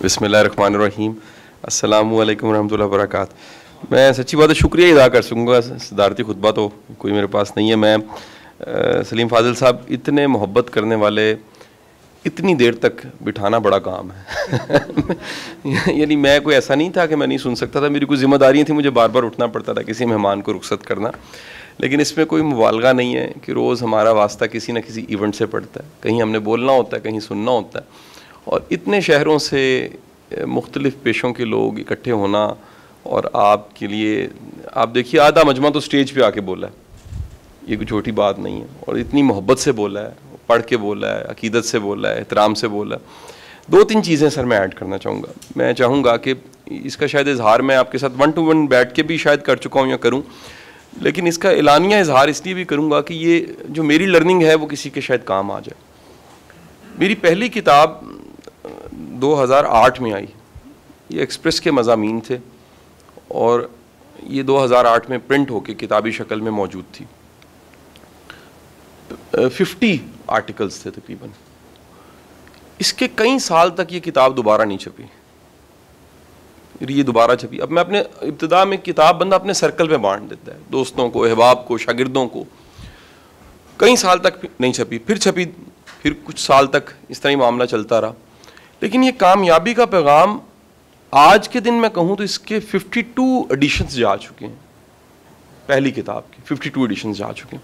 बिस्मिल्लाहिर्रहमानिर्रहीम। अस्सलामु अलैकुम रहमतुल्लाहि व बरकातहू। मैं सच्ची बात है शुक्रिया अदा कर सकूँगा, सदारती खुतबा तो कोई मेरे पास नहीं है। मैं सलीम फाजिल साहब इतने मोहब्बत करने वाले, इतनी देर तक बिठाना बड़ा काम है यानी मैं कोई ऐसा नहीं था कि मैं नहीं सुन सकता था, मेरी कुछ जिम्मेदारियाँ थी, मुझे बार बार उठना पड़ता था किसी मेहमान को रुखसत करना। लेकिन इसमें कोई मुबालगा नहीं है कि रोज़ हमारा वास्ता किसी न किसी इवेंट से पड़ता है, कहीं हमने बोलना होता है, कहीं सुनना होता है। और इतने शहरों से मुख्तलिफ़ पेशों के लोग इकट्ठे होना, और आपके लिए आप देखिए आधा मजमा तो स्टेज पे आके बोला है, ये कोई छोटी बात नहीं है। और इतनी मोहब्बत से बोला है, पढ़ के बोला है, अकीदत से बोला है, एहतराम से बोला है। दो तीन चीज़ें सर मैं ऐड करना चाहूँगा। मैं चाहूँगा कि इसका शायद इजहार मैं आपके साथ 1 to 1 बैठ के भी शायद कर चुका हूँ या करूँ, लेकिन इसका एलानिया इजहार इसलिए भी करूँगा कि ये जो मेरी लर्निंग है वो किसी के शायद काम आ जाए। मेरी पहली किताब 2008 में आई, ये एक्सप्रेस के मज़ामीन थे और ये 2008 में प्रिंट होके किताबी शक्ल में मौजूद थी। 50 आर्टिकल्स थे तकरीबन। इसके कई साल तक ये किताब दोबारा नहीं छपी, ये दोबारा छपी। अब मैं अपने इब्तिदा में किताब बंदा अपने सर्कल में बांट देता है, दोस्तों को, अहबाब को, शागिर्दों को। कई साल तक नहीं छपी, फिर छपी, फिर कुछ साल तक इस तरह ही मामला चलता रहा। लेकिन ये कामयाबी का पैगाम आज के दिन मैं कहूँ तो इसके 52 एडिशंस जा चुके हैं। पहली किताब के 52 एडिशंस जा चुके हैं।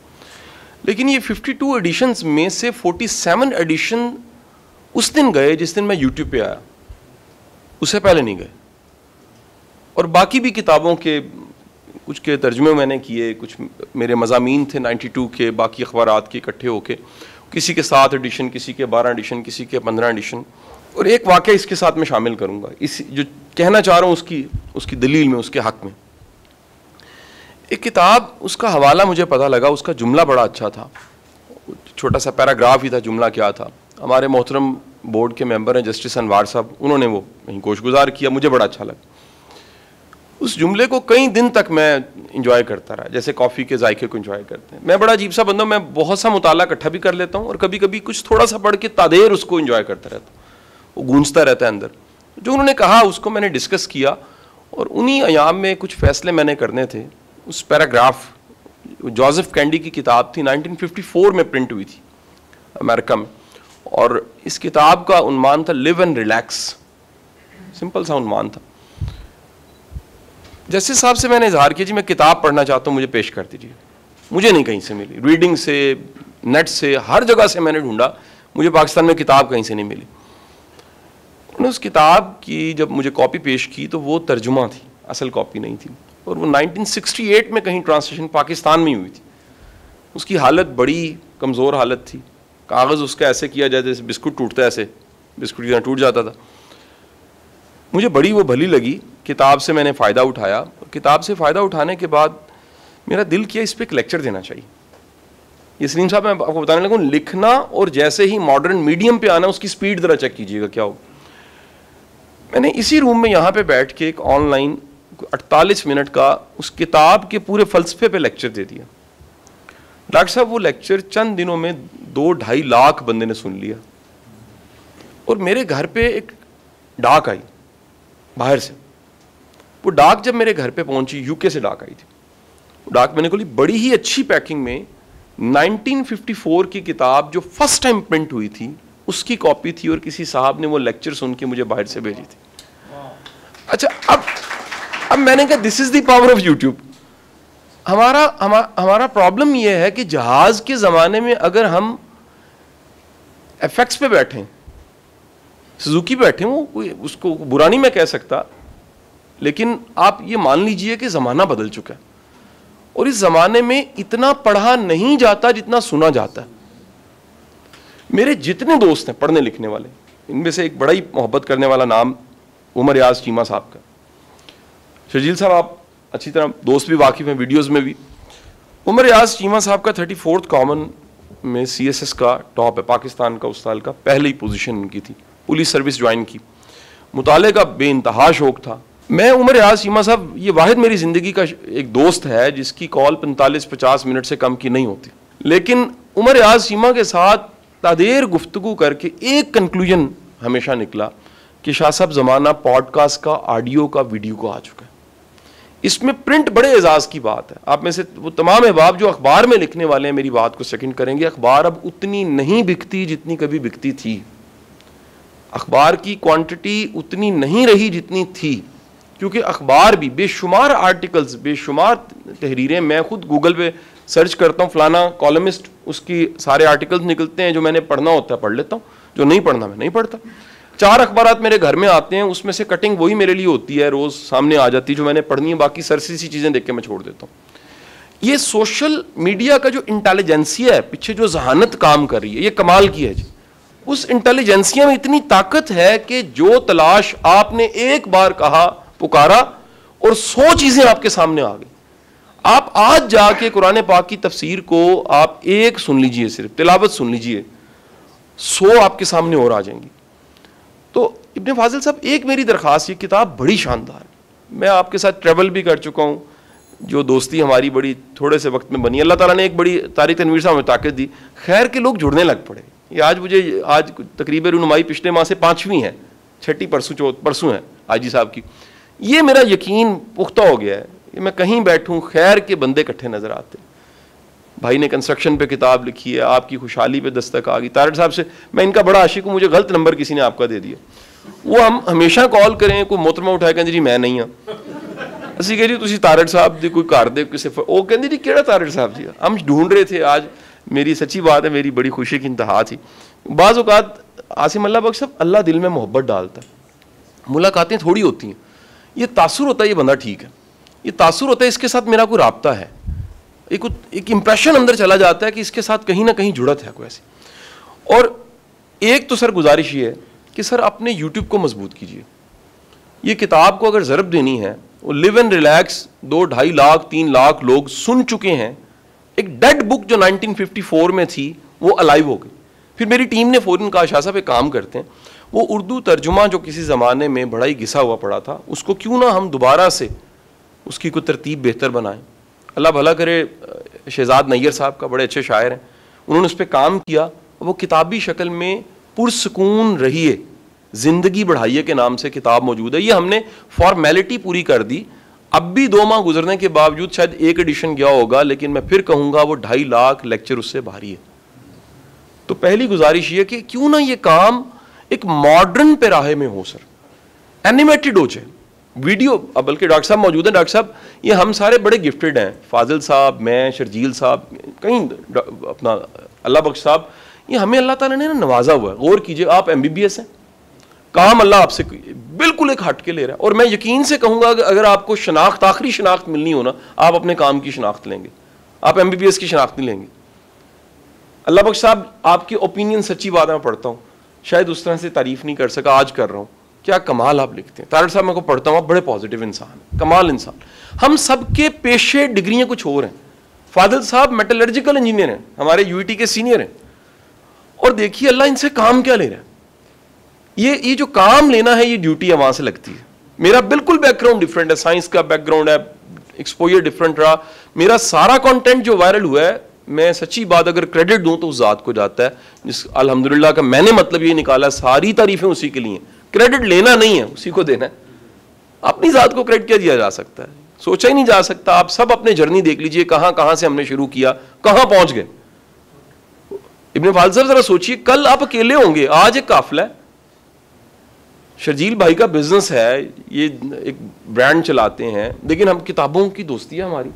लेकिन ये 52 एडिशंस में से 47 एडिशन उस दिन गए जिस दिन मैं यूट्यूब पे आया, उससे पहले नहीं गए। और बाकी भी किताबों के कुछ के तर्जुमे मैंने किए, कुछ मेरे मज़ामीन थे 92 के, बाकी अखबारात के इकट्ठे होके, किसी के 7 एडिशन, किसी के 12 एडिशन, किसी के 15 एडिशन। और एक वाक़या इसके साथ में शामिल करूँगा, इस जो कहना चाह रहा हूँ उसकी दलील में, उसके हक़ में। एक किताब, उसका हवाला मुझे पता लगा, उसका जुमला बड़ा अच्छा था, छोटा सा पैराग्राफ ही था। जुमला क्या था? हमारे मोहतरम बोर्ड के मेंबर हैं जस्टिस अनवार साहब, उन्होंने वो कहीं गोशगुजार किया, मुझे बड़ा अच्छा लगा। उस जुमले को कई दिन तक मैं इंजॉय करता रहा, जैसे कॉफ़ी के जायके को इंजॉय करते हैं। मैं बड़ा अजीब सा बंदा, मैं बहुत सा मुताला इकट्ठा भी कर लेता हूँ और कभी कभी कुछ थोड़ा सा पढ़ के तादेर उसको इंजॉय करता रहता हूँ, वो गूंजता रहता है अंदर। जो उन्होंने कहा उसको मैंने डिस्कस किया और उन्हीं अयाम में कुछ फ़ैसले मैंने करने थे। उस पैराग्राफ, जोसेफ कैंडी की किताब थी, 1954 में प्रिंट हुई थी अमेरिका में, और इस किताब का उन्मान था लिव एंड रिलैक्स। सिंपल सा उन्मान था। जस्टिस साहब से मैंने इजहार किया, जी मैं किताब पढ़ना चाहता हूँ, मुझे पेश कर दीजिए। मुझे नहीं कहीं से मिली, रीडिंग से, नेट से, हर जगह से मैंने ढूंढा, मुझे पाकिस्तान में किताब कहीं से नहीं मिली। उन्होंने उस किताब की जब मुझे कॉपी पेश की तो वो तर्जुमा थी, असल कॉपी नहीं थी। और वो 1968 में कहीं ट्रांसलेशन पाकिस्तान में हुई थी। उसकी हालत बड़ी कमज़ोर हालत थी, कागज़ उसका ऐसे किया जाए जैसे बिस्कुट टूटता है, ऐसे बिस्कुट की तरह टूट जाता था। मुझे बड़ी वो भली लगी, किताब से मैंने फ़ायदा उठाया। किताब से फ़ायदा उठाने के बाद मेरा दिल किया इस पर एक लेक्चर देना चाहिए। ये सलीम साहब मैं आपको बताने लगूँ, लिखना और जैसे ही मॉडर्न मीडियम पे आना, उसकी स्पीड ज़रा चेक कीजिएगा क्या हो। मैंने इसी रूम में यहाँ पे बैठ के एक ऑनलाइन 48 मिनट का उस किताब के पूरे फ़लसफ़े पे लेक्चर दे दिया। डॉक्टर साहब वो लेक्चर चंद दिनों में 2-2.5 लाख बंदे ने सुन लिया। और मेरे घर पे एक डाक आई बाहर से। वो डाक जब मेरे घर पे पहुंची, यूके से डाक आई थी। वो डाक मैंने खोली, बड़ी ही अच्छी पैकिंग में 1954 की किताब जो फर्स्ट टाइम प्रिंट हुई थी उसकी कॉपी थी, और किसी साहब ने वो लेक्चर सुन के मुझे बाहर से भेजी थी। अच्छा, अब मैंने कहा this is the power of YouTube. हमारा प्रॉब्लम यह है कि जहाज के ज़माने में अगर हम एफएक्स पे बैठे, सुजुकी पे बैठे, वो उसको बुरा नहीं मैं कह सकता, लेकिन आप ये मान लीजिए कि ज़माना बदल चुका है और इस ज़माने में इतना पढ़ा नहीं जाता जितना सुना जाता है। मेरे जितने दोस्त हैं पढ़ने लिखने वाले, इनमें से एक बड़ा ही मोहब्बत करने वाला नाम उमर याज चीमा साहब का। शर्जील साहब आप अच्छी तरह दोस्त भी वाकिफ़ हैं, वीडियोज़ में भी। उमर याज चीमा साहब का 34th कॉमन में CSS का टॉप है, पाकिस्तान का उस साल का पहले ही पोजीशन उनकी थी। पुलिस सर्विस ज्वाइन की, मुताले का बेइंतहा शौक था। मैं उमर याज चीमा साहब, ये वाहिद मेरी ज़िंदगी का एक दोस्त है जिसकी कॉल 45-50 मिनट से कम की नहीं होती, लेकिन उमर याज चीमा के साथ तादेर गुफ्तगू करके एक कंक्लूजन हमेशा निकला कि शाह साहब ज़माना पॉडकास्ट का, ऑडियो का, वीडियो का आ चुका है। इसमें प्रिंट बड़े एजाज की बात है। आप में से वो तमाम अहबाब जो अखबार में लिखने वाले हैं मेरी बात को सेकंड करेंगे, अखबार अब उतनी नहीं बिकती जितनी कभी बिकती थी। अखबार की क्वांटिटी उतनी नहीं रही जितनी थी, क्योंकि अखबार भी बेशुमार आर्टिकल्स, बेशुमार तहरीरें, मैं खुद गूगल पे सर्च करता हूँ फलाना कॉलमिस्ट, उसकी सारे आर्टिकल्स निकलते हैं, जो मैंने पढ़ना होता है पढ़ लेता हूँ, जो नहीं पढ़ना मैं नहीं पढ़ता। 4 अखबारात मेरे घर में आते हैं, उसमें से कटिंग वही मेरे लिए होती है, रोज़ सामने आ जाती है जो मैंने पढ़नी है, बाकी सरसी सी चीज़ें देख के मैं छोड़ देता हूँ। ये सोशल मीडिया का जो इंटेलिजेंसिया है पीछे, जो जहानत काम कर रही है, ये कमाल की है जी। उस इंटेलिजेंसिया में इतनी ताकत है कि जो तलाश आपने एक बार कहा, पुकारा, और 100 चीज़ें आपके सामने आ गई। आप आज जाके कुरान पाक की तफसीर को आप एक सुन लीजिए, सिर्फ तिलावत सुन लीजिए, 100 आपके सामने और आ जाएंगी। तो इब्ने फाजिल साहब, एक मेरी दरख्वास्त, ये किताब बड़ी शानदार है। मैं आपके साथ ट्रैवल भी कर चुका हूँ, जो दोस्ती हमारी बड़ी थोड़े से वक्त में बनी। अल्लाह ताला ने एक बड़ी, तारिक तनवीर साहब में ताकत दी, खैर के लोग जुड़ने लग पड़े। ये आज मुझे, आज तकरीबन रुनुमाई पिछले माह से 5वीं है, 6ठी परसों है हाजी साहब की। ये मेरा यकीन पुख्ता हो गया है कि मैं कहीं बैठूँ खैर के बंदे इकट्ठे नजर आते। भाई ने कंस्ट्रक्शन पे किताब लिखी है, आपकी खुशहाली पे दस्तक आ गई। तारड़ साहब से मैं इनका बड़ा आशिक हूँ, मुझे गलत नंबर किसी ने आपका दे दिया, वो हम हमेशा कॉल करें, कोई मोहतरमा उठाए कहते जी मैं नहीं हाँ, असं कह जी तुम तारड़ साहब जी कोई घर दे किसी, वो कहते जी केड़ा तारड़ साहब जी, हम ढूंढ रहे थे। आज मेरी सच्ची बात है, मेरी बड़ी खुशी की इंतहा थी। बाज़ औक़ात आसिम अल्लाह बख्श साहब, अल्लाह दिल में मोहब्बत डालता है, मुलाकातें थोड़ी होती हैं, ये तासुर होता है ये बंदा ठीक है, ये तासुर होता है इसके साथ मेरा कोई राब्ता है, एक इंप्रेशन अंदर चला जाता है कि इसके साथ कहीं ना कहीं जुड़त है कोई ऐसी। और एक तो सर गुजारिश ये है कि सर अपने यूट्यूब को मजबूत कीजिए। ये किताब को अगर ज़रब देनी है, वो live and relax 2-2.5 lakh 3 lakh लोग सुन चुके हैं। एक डेड बुक जो 1954 में थी वो अलाइव हो गई। फिर मेरी टीम ने फ़ौरन कहा शाह साहब एक काम करते हैं, वो उर्दू तर्जुमा जो किसी ज़माने में बड़ा ही घिसा हुआ पड़ा था, उसको क्यों ना हम दोबारा से उसकी कोई तरतीब बेहतर बनाएं। अल्लाह भला करे, शहजाद नैयर साहब का बड़े अच्छे शायर हैं, उन्होंने उस पर काम किया। वो किताबी शक्ल में पुरसकून रहिए, ज़िंदगी बढ़ाइए के नाम से किताब मौजूद है। ये हमने फॉर्मेलिटी पूरी कर दी। अब भी 2 माह गुजरने के बावजूद शायद एक एडिशन गया होगा, लेकिन मैं फिर कहूँगा वो 2.5 लाख लेक्चर उससे भारी है। तो पहली गुजारिश ये कि क्यों ना ये काम एक मॉडर्न पैराहे में हो सर, एनिमेटेड हो जाए, वीडियो। अब बल्कि डॉक्टर साहब मौजूद हैं, डॉक्टर साहब ये हम सारे बड़े गिफ्टेड हैं, फाजिल साहब, मैं, शर्जील साहब, कहीं अपना अल्लाह बख्श साहब, ये हमें अल्लाह ताला ने ना नवाजा हुआ है। गौर कीजिए, आप MBBS हैं, काम अल्लाह आपसे बिल्कुल एक हट के ले रहा है। और मैं यकीन से कहूँगा अगर आपको शनाख्त, आखिरी शनाख्त मिलनी हो ना, आप अपने काम की शनाख्त लेंगे, आप MBBS की शनाख्त नहीं लेंगे। अल्लाह बख्श साहब आपकी ओपिनियन सच्ची बात मैं पढ़ता हूँ, शायद उस तरह से तारीफ नहीं कर सका, आज कर रहा हूँ। क्या कमाल आप लिखते हैं तारड़ साहब, मैं को पढ़ता हूँ, आप बड़े पॉजिटिव इंसान, कमाल इंसान। हम सबके पेशे डिग्रियाँ कुछ और हैं। फादिल साहब मेटलर्जिकल इंजीनियर हैं, हमारे UET के सीनियर हैं, और देखिए अल्लाह इनसे काम क्या ले रहा है। ये जो काम लेना है, ये ड्यूटी है, वहाँ से लगती है। मेरा बिल्कुल बैकग्राउंड डिफरेंट है, साइंस का बैकग्राउंड है, एक्सपोजर डिफरेंट रहा। मेरा सारा कंटेंट जो वायरल हुआ है, मैं सच्ची बात अगर क्रेडिट दूं तो उस ज़ात को जाता है जिस अल्हम्दुलिल्लाह का मैंने मतलब ये निकाला, सारी तारीफें उसी के लिए। क्रेडिट लेना नहीं है, उसी को देना है। अपनी ज़ात को क्रेडिट क्या दिया जा सकता है, सोचा ही नहीं जा सकता। आप सब अपने जर्नी देख लीजिए, कहाँ कहाँ से हमने शुरू किया, कहाँ पहुँच गए। इब्ने फाजिल साहब जरा सोचिए, कल आप अकेले होंगे, आज एक काफिला है। शर्जील भाई का बिजनेस है, ये एक ब्रांड चलाते हैं, लेकिन हम किताबों की दोस्ती है हमारी।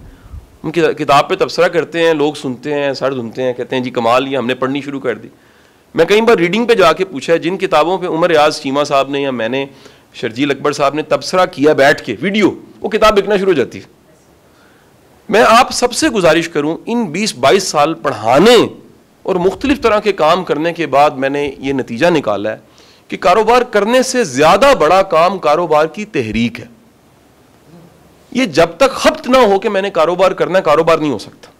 हम किताब पे तबसरा करते हैं, लोग सुनते हैं, सर धुनते हैं, कहते हैं जी कमाल, ये हमने पढ़नी शुरू कर दी। मैं कई बार रीडिंग पे जाके पूछा है, जिन किताबों पे उमर रियाज चीमा साहब ने या मैंने, शर्जील अकबर साहब ने तबसरा किया बैठ के वीडियो, वो किताब बिकना शुरू हो जाती है। मैं आप सबसे गुजारिश करूँ, इन 20-22 साल पढ़ाने और मुख्तलिफ तरह के काम करने के बाद मैंने ये नतीजा निकाला है कि कारोबार करने से ज़्यादा बड़ा काम कारोबार की तहरीक है। ये जब तक खप्त ना हो कि मैंने कारोबार करना है, कारोबार नहीं हो सकता।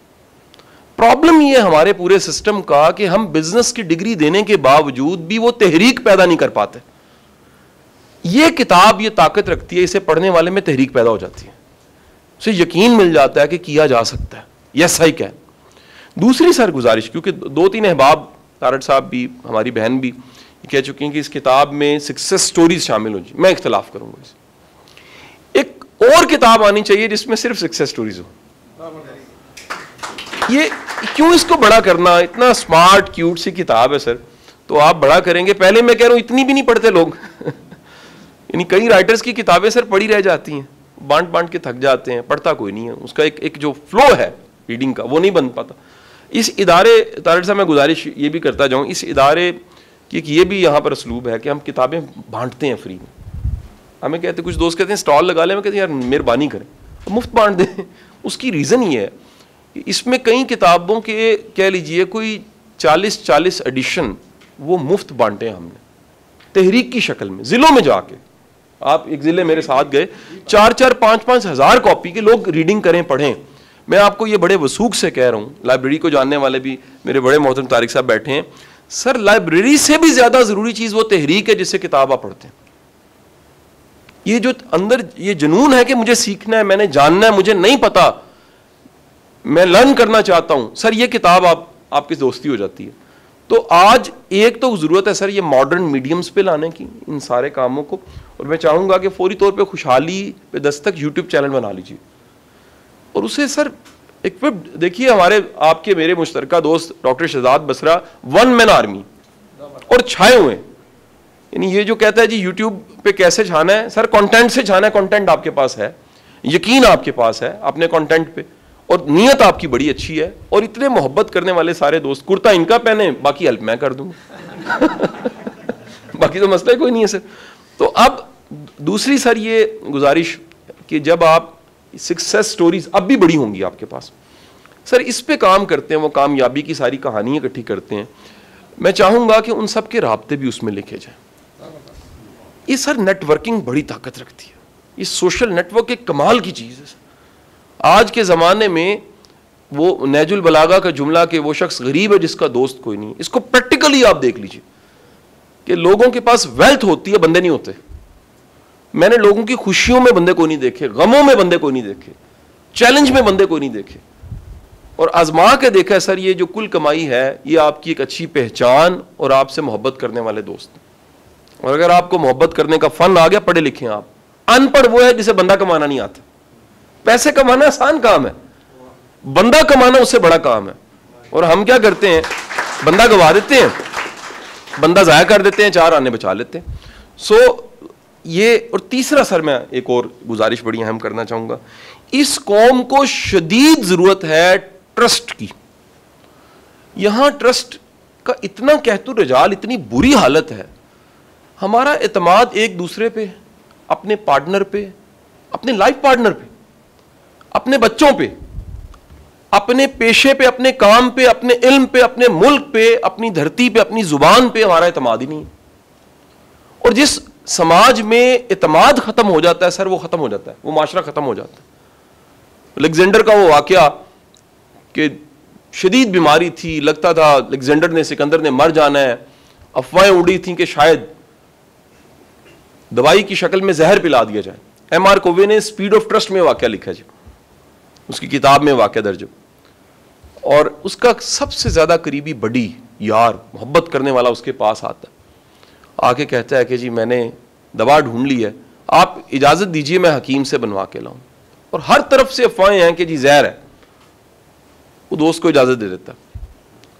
प्रॉब्लम ये हमारे पूरे सिस्टम का कि हम बिजनेस की डिग्री देने के बावजूद भी वो तहरीक पैदा नहीं कर पाते। ये किताब ये ताकत रखती है, इसे पढ़ने वाले में तहरीक पैदा हो जाती है, उसे यकीन मिल जाता है कि किया जा सकता है, यस आई कैन। दूसरी सर गुजारिश, क्योंकि 2-3 अहबाब, तारड़ साहब भी, हमारी बहन भी, कह चुकी हैं कि इस किताब में सक्सेस स्टोरीज शामिल हो जी, मैं इख्तलाफ करूंगा इस। एक और किताब आनी चाहिए जिसमें सिर्फ सक्सेस स्टोरीज हो। ये क्यों इसको बड़ा करना, इतना स्मार्ट क्यूट सी किताब है सर, तो आप बड़ा करेंगे। पहले मैं कह रहा हूं इतनी भी नहीं पढ़ते लोग यानी कई राइटर्स की किताबें सर पढ़ी रह जाती हैं, बांट बांट के थक जाते हैं, पढ़ता कोई नहीं है, उसका एक जो फ्लो है रीडिंग का वो नहीं बन पाता। इस इदारे, तारिक साहब मैं गुजारिश ये भी करता जाऊं, इस इदारे की ये भी यहाँ पर असलूब है कि हम किताबें बांटते हैं फ्री में। हमें कहते, कुछ दोस्त कहते हैं स्टॉल लगा ले, मैं कहते हैं यार मेहरबानी करें मुफ्त बांट दें। उसकी रीज़न ये है कि इसमें कई किताबों के कह लीजिए कोई 40 एडिशन वो मुफ्त बांटे हैं हमने तहरीक की शक्ल में, ज़िलों में जाके। आप एक ज़िले मेरे साथ गए, 4-4, 5-5 हज़ार कॉपी के लोग रीडिंग करें, पढ़ें। मैं आपको ये बड़े वसूख से कह रहा हूँ, लाइब्रेरी को जानने वाले भी मेरे बड़े मोहतरम तारिक साहब बैठे हैं, सर लाइब्रेरी से भी ज़्यादा ज़रूरी चीज़ वो तहरीक है जिससे किताब आप पढ़ते हैं। ये जो अंदर ये जुनून है कि मुझे सीखना है, मैंने जानना है, मुझे नहीं पता, मैं लर्न करना चाहता हूँ, सर ये किताब आपकी दोस्ती हो जाती है। तो आज एक तो ज़रूरत है सर ये मॉडर्न मीडियम्स पे लाने की इन सारे कामों को, और मैं चाहूँगा कि फौरी तौर पे खुशहाली पे दस्तक यूट्यूब चैनल बना लीजिए और उसे सर इक्विप्ड। देखिए हमारे आपके मेरे मुश्तरका दोस्त doctor Shahzad Basra 1 man army और छाए हुए, यानी ये जो कहता है जी यूट्यूब पे कैसे छाना है, सर कंटेंट से छाना है। कंटेंट आपके पास है, यकीन आपके पास है अपने कंटेंट पे, और नीयत आपकी बड़ी अच्छी है, और इतने मोहब्बत करने वाले सारे दोस्त, कुर्ता इनका पहने, बाकी हेल्प मैं कर दूंगा बाकी तो मसला कोई नहीं है सर। तो अब दूसरी सर ये गुजारिश कि जब आप सक्सेस स्टोरीज अब भी बड़ी होंगी आपके पास, सर इस पे काम करते हैं, वो कामयाबी की सारी कहानियां इकट्ठी करते हैं, मैं चाहूंगा कि उन सब के राब्ते भी उसमें लिखे जाए। ये सर नेटवर्किंग बड़ी ताकत रखती है, ये सोशल नेटवर्क एक कमाल की चीज़ है। आज के ज़माने में वो नहजुल बलागा का जुमला कि वो शख्स गरीब है जिसका दोस्त कोई नहीं, इसको प्रैक्टिकली आप देख लीजिए कि लोगों के पास वेल्थ होती है, बंदे नहीं होते। मैंने लोगों की खुशियों में बंदे को नहीं देखे, गमों में बंदे को नहीं देखे, चैलेंज में बंदे को नहीं देखे, और आजमा के देखा है सर ये जो कुल कमाई है ये आपकी एक अच्छी पहचान और आपसे मोहब्बत करने वाले दोस्त। और अगर आपको मोहब्बत करने का फन आ गया, पढ़े लिखे आप। अनपढ़ वो है जिसे बंदा कमाना नहीं आता। पैसे कमाना आसान काम है, बंदा कमाना उससे बड़ा काम है। और हम क्या करते हैं, बंदा गवा देते हैं, बंदा जाया कर देते हैं, 4 आने बचा लेते हैं। सो ये, और तीसरा सर मैं एक और गुजारिश बड़ी अहम करना चाहूंगा, इस कौम को शदीद जरूरत है ट्रस्ट की। यहां ट्रस्ट का इतना कहतु रजाल, इतनी बुरी हालत है। हमारा एतमाद एक दूसरे पे, अपने पार्टनर पे, अपने लाइफ पार्टनर पे, अपने बच्चों पे, अपने पेशे पे, अपने काम पे, अपने इल्म पे, अपने मुल्क पे, अपनी धरती पे, अपनी जुबान पे हमारा एतमाद ही नहीं है। और जिस समाज में एतमाद खत्म हो जाता है सर, वो खत्म हो जाता है, वो माशरा खत्म हो जाता है। अलेक्जेंडर का वो वाकया कि शदीद बीमारी थी, लगता था अलेक्जेंडर ने, सिकंदर ने मर जाना है, अफवाहें उड़ी थी कि शायद दवाई की शक्ल में जहर पिला दिया जाए। M.R. कोवे ने स्पीड ऑफ ट्रस्ट में वाकया लिखा है जी, उसकी किताब में वाकया दर्ज, और उसका सबसे ज्यादा करीबी बड़ी यार, मोहब्बत करने वाला उसके पास आता है, आके कहता है कि जी मैंने दवा ढूंढ ली है, आप इजाजत दीजिए मैं हकीम से बनवा के लाऊं। और हर तरफ से अफवाहें हैं कि जी जहर है। वो दोस्त को इजाजत दे देता है,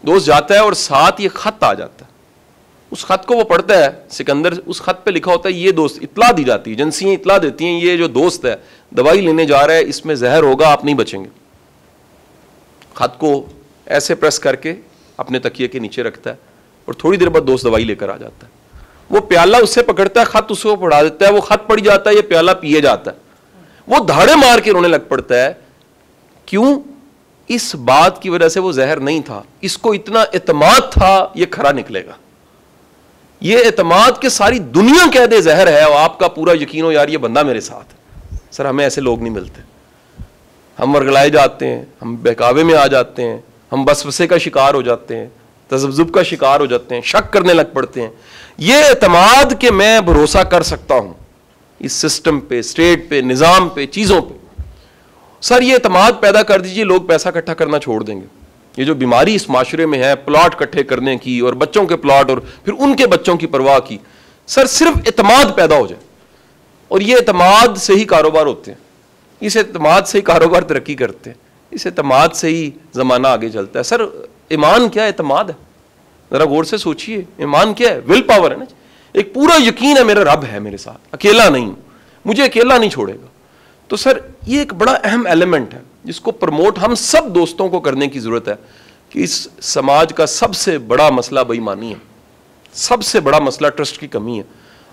दोस्त जाता है और साथ ये खत आ जाता है। उस खत को वो पढ़ता है, सिकंदर, उस खत पे लिखा होता है, ये दोस्त, इत्तला दी जाती है, एजेंसियां इत्तला देती हैं, ये जो दोस्त है दवाई लेने जा रहा है, इसमें जहर होगा, आप नहीं बचेंगे। खत को ऐसे प्रेस करके अपने तकिए के नीचे रखता है, और थोड़ी देर बाद दोस्त दवाई लेकर आ जाता है। वो प्याला उससे पकड़ता है, खत उसको पढ़ा देता है, वो खत पड़ जाता है, ये प्याला पिए जाता है। वो धाड़े मार के रोने लग पड़ता है। क्यों? इस बात की वजह से वो जहर नहीं था, इसको इतना एतमाद था ये खरा निकलेगा। ये एतमाद के सारी दुनिया कह दे जहर है, और आपका पूरा यकीन हो यार ये बंदा मेरे साथ है। सर हमें ऐसे लोग नहीं मिलते, हम वर्गलाए जाते हैं, हम बहकावे में आ जाते हैं, हम वसवसे का शिकार हो जाते हैं, तज़ब्ज़ुब का शिकार हो जाते हैं, शक करने लग पड़ते हैं। ये एतमाद कि मैं भरोसा कर सकता हूं इस सिस्टम पे, स्टेट पे, निज़ाम पे, चीज़ों पे, सर ये एतमाद पैदा कर दीजिए, लोग पैसा इकट्ठा करना छोड़ देंगे। ये जो बीमारी इस माशरे में है प्लॉट इकट्ठे करने की और बच्चों के प्लॉट और फिर उनके बच्चों की परवाह की, सर सिर्फ एतमाद पैदा हो जाए, और ये एतमाद से ही कारोबार होते हैं, इस एतमाद से ही कारोबार तरक्की करते हैं, इस एतमाद से ही ज़माना आगे चलता है। सर ईमान क्या है? एतमाद है। ज़रा गौर से सोचिए, ईमान क्या है? विल पावर है ना, एक पूरा यकीन है मेरा रब है मेरे साथ, अकेला नहीं हूँ, मुझे अकेला नहीं छोड़ेगा। तो सर ये एक बड़ा अहम एलिमेंट है जिसको प्रमोट हम सब दोस्तों को करने की ज़रूरत है कि इस समाज का सबसे बड़ा मसला बेईमानी है, सबसे बड़ा मसला ट्रस्ट की कमी है।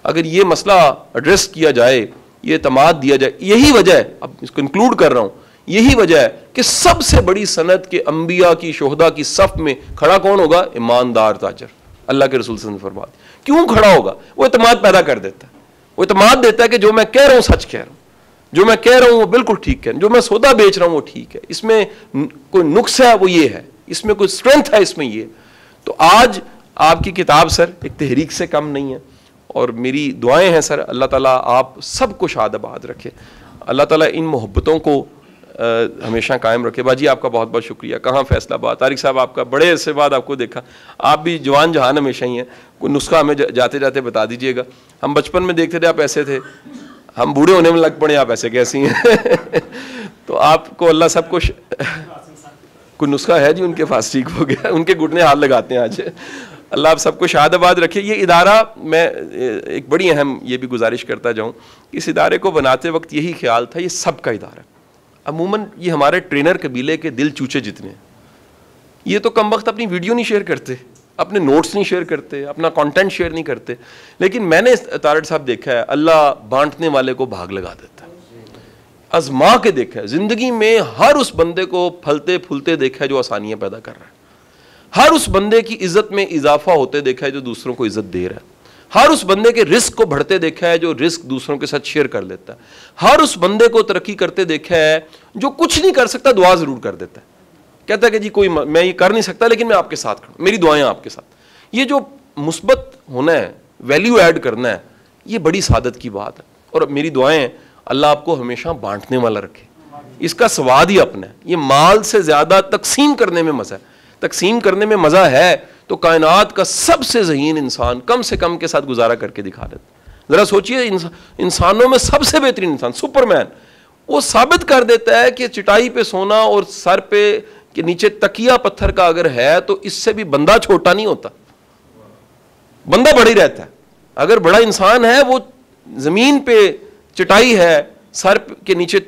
अगर ये मसला एड्रेस किया जाए, ये एतमाद दिया जाए, यही वजह है, अब इसको इंक्लूड कर रहा हूँ, यही वजह है कि सबसे बड़ी सनत के अंबिया की शोहदा की सफ में खड़ा कौन होगा? ईमानदार ताजर। अल्लाह के रसूल सल्लल्लाहु अलैहि वसल्लम फरमाते, क्यों खड़ा होगा? वो एतमाद पैदा कर देता है, वो एतमाद देता है कि जो मैं कह रहा हूँ सच कह रहा हूँ, जो मैं कह रहा हूँ वो बिल्कुल ठीक है, जो मैं सौदा बेच रहा हूँ वो ठीक है, इसमें कोई नुक्स है वो ये है, इसमें कोई स्ट्रेंथ है इसमें ये। तो आज आपकी किताब सर एक तहरीक से कम नहीं है, और मेरी दुआएं हैं सर अल्लाह ताला आप सबको शाद आबाद रखे, अल्लाह ताला इन मोहब्बतों को हमेशा कायम रखे। बाजी आपका बहुत बहुत शुक्रिया। कहाँ फैसलाबाद, तारिक साहब आपका बड़े अरसे बाद आपको देखा, आप भी जवान जहान हमेशा ही हैं, कोई नुस्खा हमें जाते जाते बता दीजिएगा। हम बचपन में देखते थे आप ऐसे थे, हम बूढ़े होने में लग पड़े आप ऐसे कैसी हैं तो आपको अल्लाह सब कुछ कोई नुस्खा है जी उनके पास, ठीक हो गया, उनके घुटने हाथ लगाते हैं आज। अल्लाह आप सबको शादाबाद रखे। ये इदारा, मैं एक बड़ी अहम ये भी गुजारिश करता जाऊँ, इस इदारे को बनाते वक्त यही ख्याल था ये सबका इदारा। अमूमन ये हमारे ट्रेनर कबीले के दिल चूचे जितने हैं, ये तो कम वक्त अपनी वीडियो नहीं शेयर करते, अपने नोट्स नहीं शेयर करते, अपना कंटेंट शेयर नहीं करते, लेकिन मैंने तारड़ साहब देखा है अल्लाह बांटने वाले को भाग लगा देता है। आजमा के देखा है ज़िंदगी में, हर उस बंदे को फलते फूलते देखा है जो आसानियाँ पैदा कर रहा है, हर उस बंदे की इज्जत में इजाफा होते देखा है जो दूसरों को इज्जत दे रहा है, हर उस बंदे के रिस्क को बढ़ते देखा है जो रिस्क दूसरों के साथ शेयर कर लेता है, हर उस बंदे को तरक्की करते देखा है जो कुछ नहीं कर सकता दुआ जरूर कर देता है, कहता है कि जी कोई मैं ये कर नहीं सकता लेकिन मैं आपके साथ खड़ा, मेरी दुआएं आपके साथ। ये जो मुस्बत होना है, वैल्यू ऐड करना है, ये बड़ी सादत की बात है। और मेरी दुआएं अल्लाह आपको हमेशा बांटने वाला रखे, इसका स्वाद ही अपना है। ये माल से ज्यादा तकसीम करने में मजा है, तकसीम करने में मजा है तो कायनात का सबसे ज़हीन इंसान कम से कम के साथ गुजारा करके दिखा देता। जरा सोचिए, इंसानों में सबसे बेहतरीन इंसान सुपरमैन, वो साबित कर देता है कि चटाई पे सोना और सर पे के नीचे तकिया पत्थर का अगर है तो इससे भी बंदा छोटा नहीं होता, बंदा बड़ा ही रहता है। अगर बड़ा इंसान है, वो जमीन पे चटाई है, सर के नीचे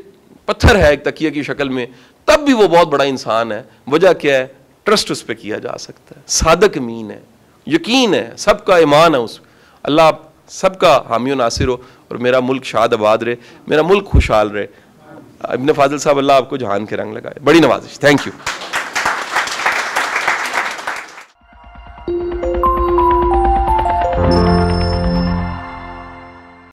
पत्थर है एक तकिया की शक्ल में, तब भी वो बहुत बड़ा इंसान है। वजह क्या है? ट्रस्ट उस पर किया जा सकता है, सादक मीन है, यकीन है, सबका ईमान है उस। अल्लाह आप सबका हामी नासिर हो और मेरा मुल्क शाद आबाद रहे, मेरा मुल्क खुशहाल रहे। इब्न फाजिल साहब अल्लाह आपको जहान के रंग लगाए। बड़ी नवाजिश, थैंक यू।